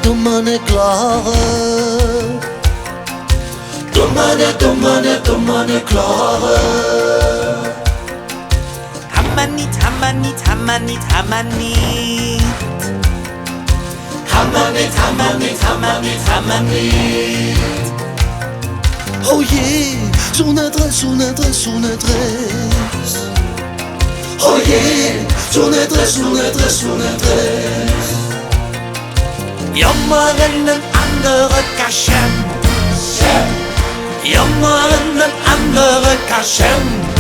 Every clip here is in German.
Domane klare. Domane klare. Hammanit. Oh yeah, son adresse. Oh yeah, son adresse. Jammeren andere Kaschen. Jammeren andere Kaschen.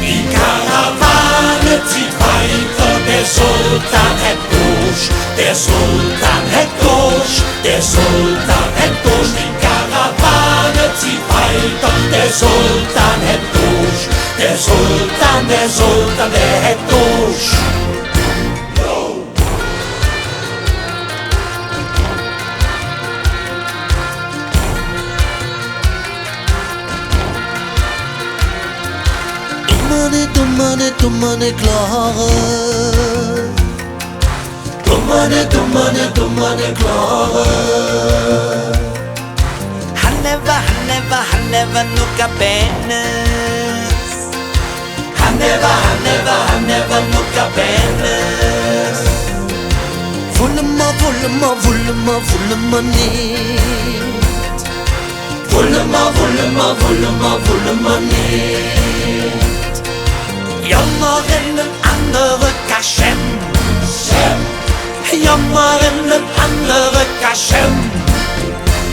Die Karawane zieht weiter, der Sultan hat durch, der Sultan hat durch, der Sultan hat durch. Die Karawane zieht weiter, der Sultan hat durch, der Sultan, der hat durch. Domane klare. Domane klare. Han never no cabanas. Han never no cabanas. Volle niet. Jammeren andere Kaschen. Jammeren andere Kaschen.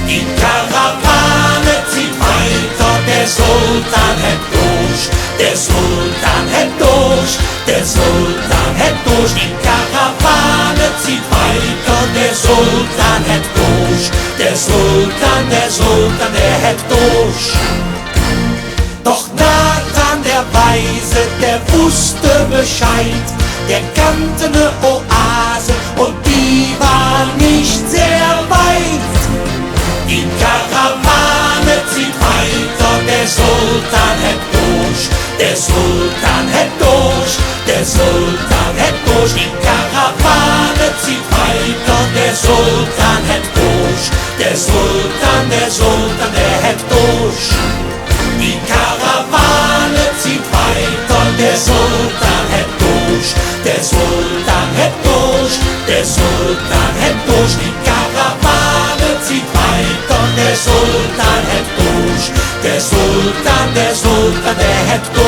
Die Karawane zieht weiter, der Sultan hat durch, der Sultan hat durch, der Sultan hat durch. Die Karawane zieht weiter, der Sultan hat durch, der Sultan, der hat durch. Doch Nathan der Weise, der wusste Bescheid, der kannte ne Oase und die war nicht sehr weit. Die Karawane zieht weiter, der Sultan hat durch, der Sultan hat durch, der Sultan hat durch. Die Karawane zieht weiter, der Sultan hat durch, der Sultan, der hat durch. Die Karawane zieht weiter, der Sultan hat durch, der Sultan hat durch, der Sultan hat durch. Die Karawane zieht weiter, der Sultan hat durch, der Sultan, der hat durch.